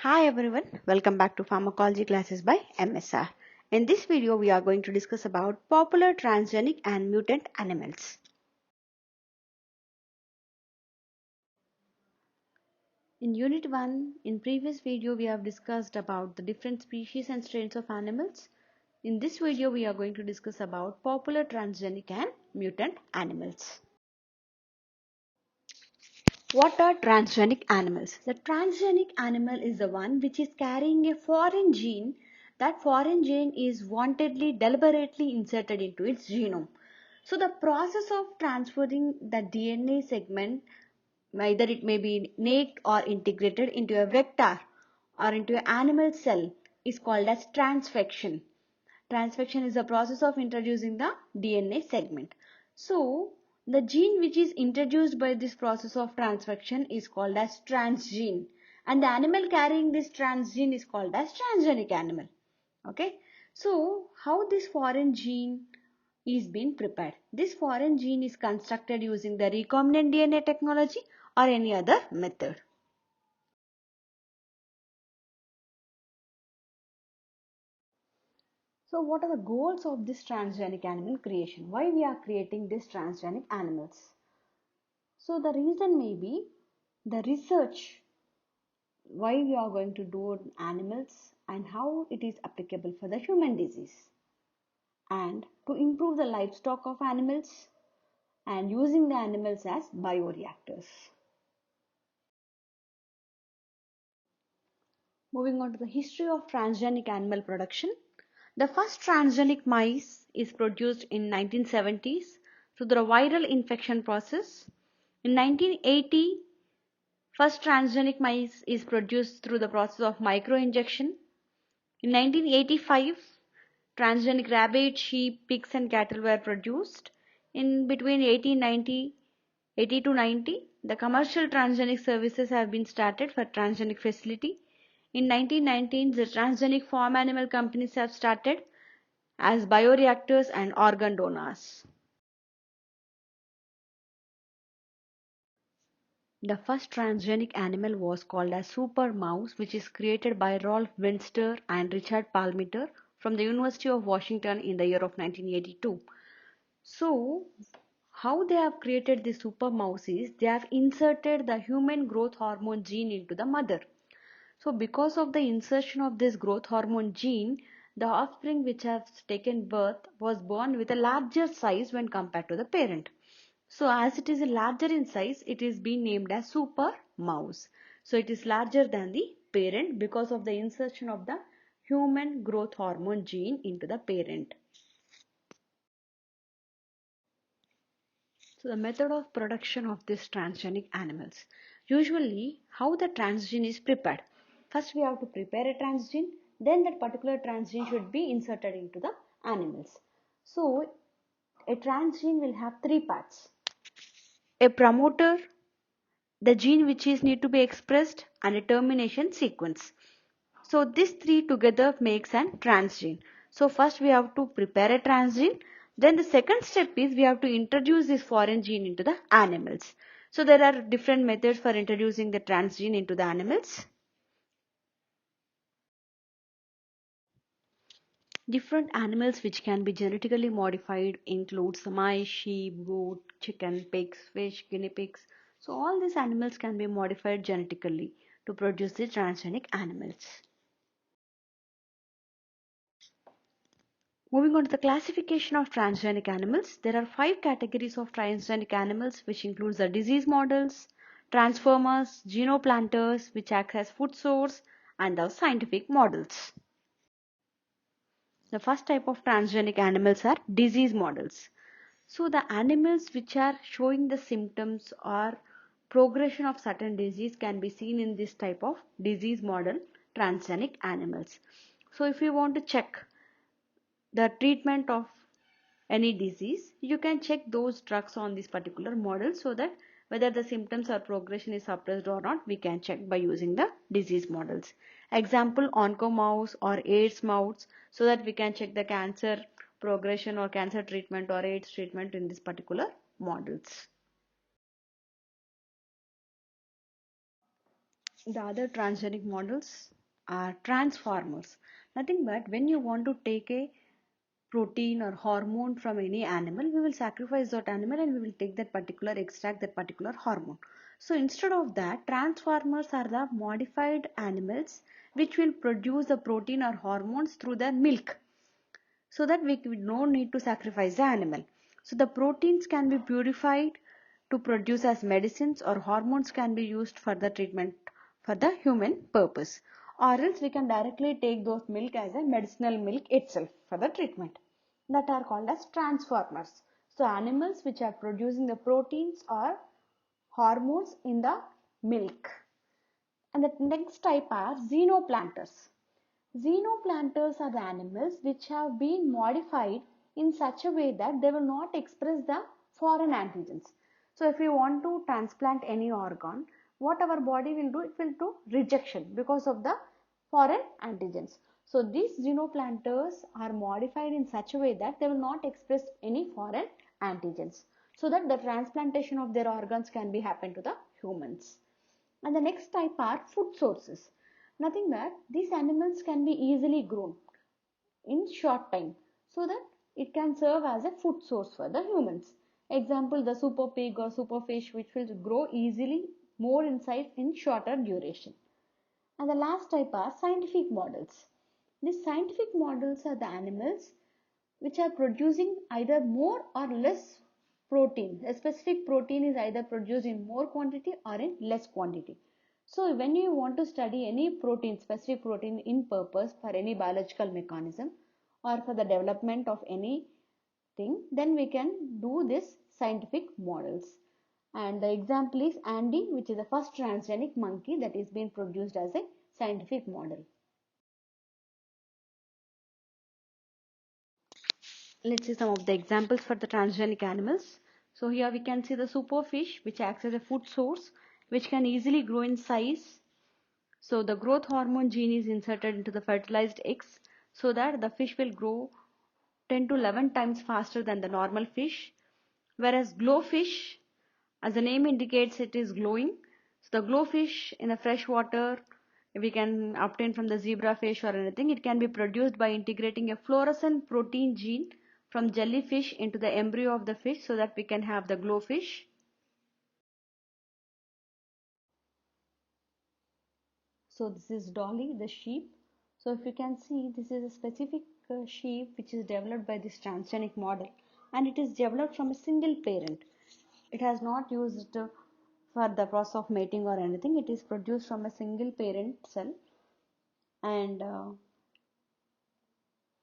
Hi everyone, welcome back to Pharmacology classes by MSR. In this video, we are going to discuss about popular transgenic and mutant animals. In Unit 1, in previous video, we have discussed about the different species and strains of animals. In this video, we are going to discuss about popular transgenic and mutant animals. What are transgenic animals? The transgenic animal is the one which is carrying a foreign gene. That foreign gene is wantedly, deliberately inserted into its genome. So the process of transferring the DNA segment, either it may be naked or integrated into a vector or into an animal cell, is called as transfection. Transfection is the process of introducing the DNA segment. So, the gene which is introduced by this process of transfection is called as transgene, and the animal carrying this transgene is called as transgenic animal. Okay. So, how this foreign gene is being prepared? This foreign gene is constructed using the recombinant DNA technology or any other method. So what are the goals of this transgenic animal creation? Why we are creating these transgenic animals? So the reason may be the research why we are going to do animals and how it is applicable for the human disease, and to improve the livestock of animals and using the animals as bioreactors. Moving on to the history of transgenic animal production. The first transgenic mice is produced in 1970s through the viral infection process. In 1980, first transgenic mice is produced through the process of microinjection. In 1985, transgenic rabbit, sheep, pigs and cattle were produced. In between 80 to 90, the commercial transgenic services have been started for transgenic facility. In 1919, the transgenic farm animal companies have started as bioreactors and organ donors. The first transgenic animal was called as super mouse, which is created by Rolf Winster and Richard Palmiter from the University of Washington in the year of 1982. So, how they have created the super mouse is they have inserted the human growth hormone gene into the mother. So because of the insertion of this growth hormone gene, the offspring which has taken birth was born with a larger size when compared to the parent. So as it is larger in size, it is being named as super mouse. So it is larger than the parent because of the insertion of the human growth hormone gene into the parent. So the method of production of these transgenic animals. Usually how the transgene is prepared. First we have to prepare a transgene, then that particular transgene should be inserted into the animals. So a transgene will have three parts. A promoter, the gene which is need to be expressed, and a termination sequence. So these three together makes an transgene. So first we have to prepare a transgene. Then the second step is we have to introduce this foreign gene into the animals. So there are different methods for introducing the transgene into the animals. Different animals which can be genetically modified includes mice, sheep, goat, chicken, pigs, fish, guinea pigs. So all these animals can be modified genetically to produce the transgenic animals. Moving on to the classification of transgenic animals, there are 5 categories of transgenic animals, which includes the disease models, transformers, genoplanters, which act as food source, and the scientific models. The first type of transgenic animals are disease models. So the animals which are showing the symptoms or progression of certain disease can be seen in this type of disease model transgenic animals. So if you want to check the treatment of any disease, you can check those drugs on this particular model so that whether the symptoms or progression is suppressed or not, we can check by using the disease models. Example, oncomouse or AIDS mouse, so that we can check the cancer progression or cancer treatment or AIDS treatment in this particular models. The other transgenic models are transformers. Nothing but when you want to take a protein or hormone from any animal, we will sacrifice that animal and we will take that particular extract that particular hormone. So instead of that, transformers are the modified animals which will produce the protein or hormones through their milk, so that we don't need to sacrifice the animal. So the proteins can be purified to produce as medicines, or hormones can be used for the treatment for the human purpose, or else we can directly take those milk as a medicinal milk itself for the treatment, that are called as transformers. So animals which are producing the proteins or hormones in the milk. And the next type are xenoplanters. Xenoplanters are the animals which have been modified in such a way that they will not express the foreign antigens. So if we want to transplant any organ, what our body will do, it will do rejection because of the foreign antigens. So these xenoplanters are modified in such a way that they will not express any foreign antigens, so that the transplantation of their organs can be happen to the humans. And the next type are food sources. Nothing but these animals can be easily grown in short time, so that it can serve as a food source for the humans. Example, the super pig or super fish, which will grow easily more in size in shorter duration. And the last type are scientific models. These scientific models are the animals which are producing either more or less protein. A specific protein is either produced in more quantity or in less quantity. So when you want to study any protein, specific protein in purpose for any biological mechanism or for the development of anything, then we can do this scientific models. And the example is Andy, which is the first transgenic monkey that is being produced as a scientific model. Let's see some of the examples for the transgenic animals. So here we can see the superfish, which acts as a food source, which can easily grow in size. So the growth hormone gene is inserted into the fertilized eggs, so that the fish will grow 10 to 11 times faster than the normal fish. Whereas glowfish, as the name indicates, it is glowing. So the glowfish in the fresh water, we can obtain from the zebrafish or anything. It can be produced by integrating a fluorescent protein gene from jellyfish into the embryo of the fish, so that we can have the glowfish. So this is Dolly, the sheep. So if you can see, this is a specific sheep which is developed by this transgenic model, and it is developed from a single parent. It has not used for the process of mating or anything. It is produced from a single parent cell, and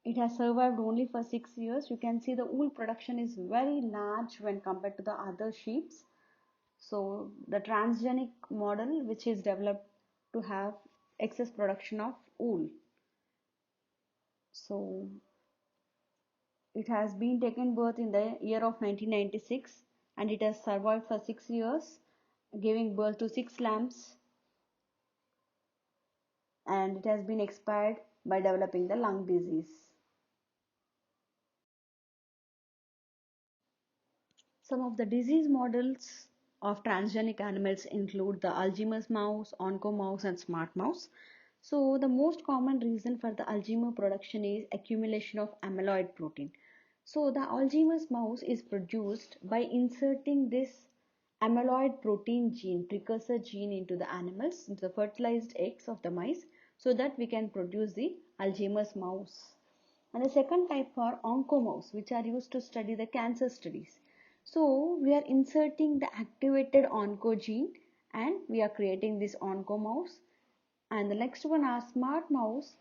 it has survived only for 6 years. You can see the wool production is very large when compared to the other sheeps. So the transgenic model which is developed to have excess production of wool. So it has been taken birth in the year of 1996, and it has survived for 6 years, giving birth to 6 lambs, and it has been expired by developing the lung disease. Some of the disease models of transgenic animals include the Alzheimer's mouse, oncomouse, and smart mouse. So the most common reason for the Alzheimer production is accumulation of amyloid protein. So the Alzheimer's mouse is produced by inserting this amyloid protein gene, precursor gene, into the animals, into the fertilized eggs of the mice, so that we can produce the Alzheimer's mouse. And the second type are oncomouse, which are used to study the cancer studies. So we are inserting the activated oncogene and we are creating this oncomouse. And the next one are smart mouse.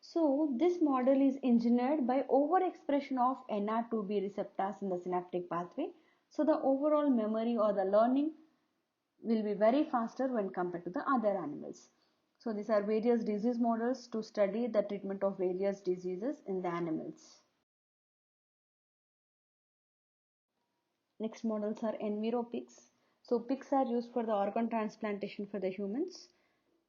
So this model is engineered by overexpression of NR2B receptors in the synaptic pathway. So the overall memory or the learning will be very faster when compared to the other animals. So these are various disease models to study the treatment of various diseases in the animals. Next models are enviropigs. So pigs are used for the organ transplantation for the humans.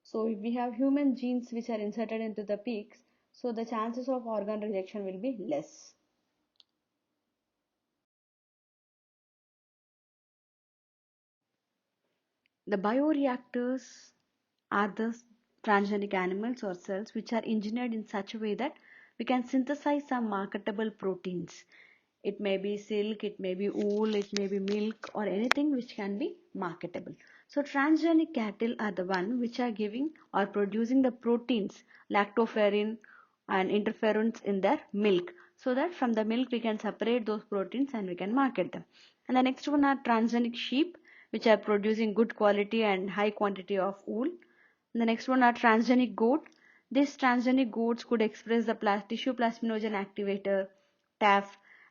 So if we have human genes which are inserted into the pigs, so the chances of organ rejection will be less. The bioreactors are the transgenic animals or cells which are engineered in such a way that we can synthesize some marketable proteins. It may be silk, it may be wool, it may be milk, or anything which can be marketable. So transgenic cattle are the one which are giving or producing the proteins, lactoferrin and interferons in their milk, so that from the milk we can separate those proteins and we can market them. And the next one are transgenic sheep, which are producing good quality and high quantity of wool. And the next one are transgenic goat. These transgenic goats could express the tissue plasminogen activator, TAF,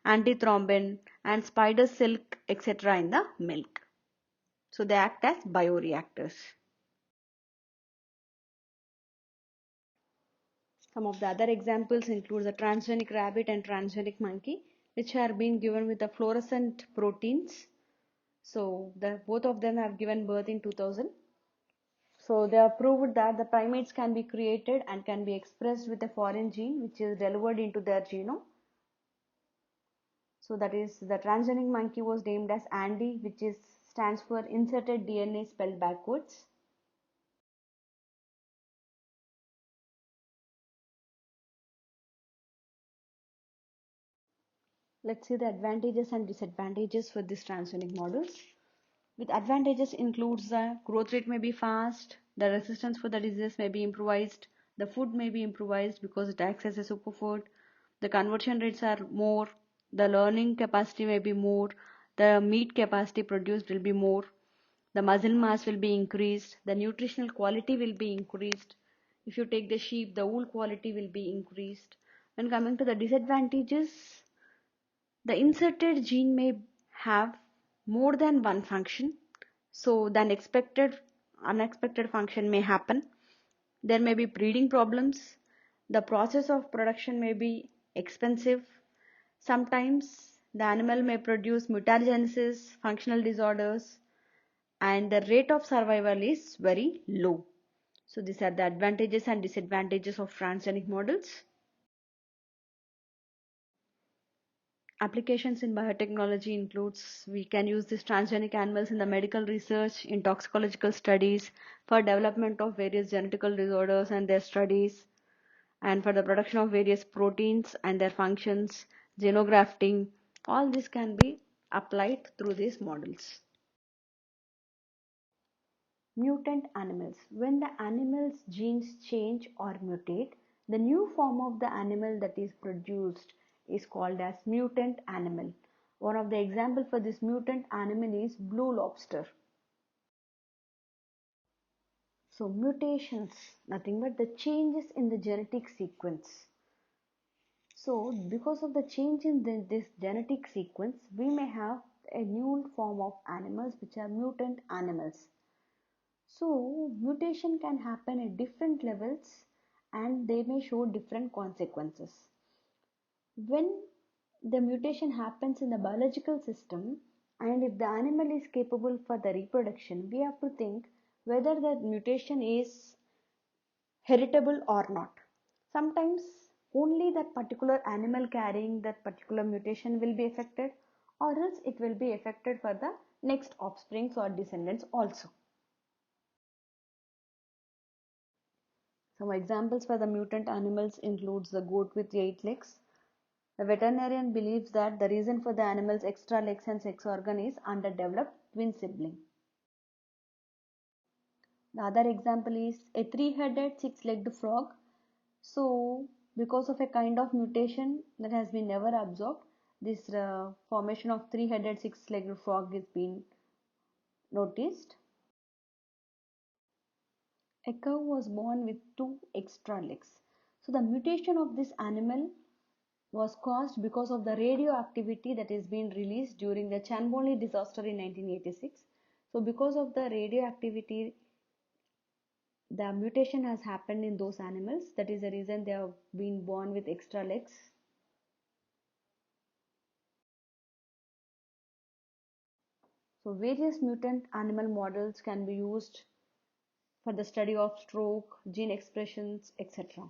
antithrombin, and spider silk, etc. in the milk. So they act as bioreactors. Some of the other examples include the transgenic rabbit and transgenic monkey, which are being given with the fluorescent proteins. So both of them have given birth in 2000. So they have proved that the primates can be created and can be expressed with a foreign gene which is delivered into their genome. So that is, the transgenic monkey was named as Andy, which stands for inserted DNA spelled backwards. Let's see the advantages and disadvantages for these transgenic models. With advantages includes the growth rate may be fast, the resistance for the disease may be improvised, the food may be improvised because it acts as a superfood, the conversion rates are more, the learning capacity may be more, the meat capacity produced will be more, the muscle mass will be increased, the nutritional quality will be increased. If you take the sheep, the wool quality will be increased. When coming to the disadvantages, the inserted gene may have more than one function, so the unexpected function may happen. There may be breeding problems. The process of production may be expensive. Sometimes the animal may produce mutagenesis, functional disorders, and the rate of survival is very low. So these are the advantages and disadvantages of transgenic models. Applications in biotechnology includes we can use these transgenic animals in the medical research, in toxicological studies, for development of various genetical disorders and their studies, and for the production of various proteins and their functions, xenografting. All this can be applied through these models. Mutant animals. When the animal's genes change or mutate, the new form of the animal that is produced is called as mutant animal. One of the examples for this mutant animal is blue lobster. So mutations, nothing but the changes in the genetic sequence. So because of the change in this genetic sequence, we may have a new form of animals which are mutant animals. So mutation can happen at different levels and they may show different consequences. When the mutation happens in the biological system and if the animal is capable for the reproduction, we have to think whether the mutation is heritable or not. Sometimes only that particular animal carrying that particular mutation will be affected, or else it will be affected for the next offsprings or descendants also. Some examples for the mutant animals includes the goat with 8 legs. The veterinarian believes that the reason for the animal's extra legs and sex organ is underdeveloped twin sibling. The other example is a three-headed, six-legged frog. So, because of a kind of mutation that has been never absorbed, this formation of three-headed, six-legged frog is being noticed. A cow was born with 2 extra legs. So, the mutation of this animal was caused because of the radioactivity that is being released during the Chernobyl disaster in 1986. So, because of the radioactivity, the mutation has happened in those animals. That is the reason they have been born with extra legs. So various mutant animal models can be used for the study of stroke, gene expressions, etc.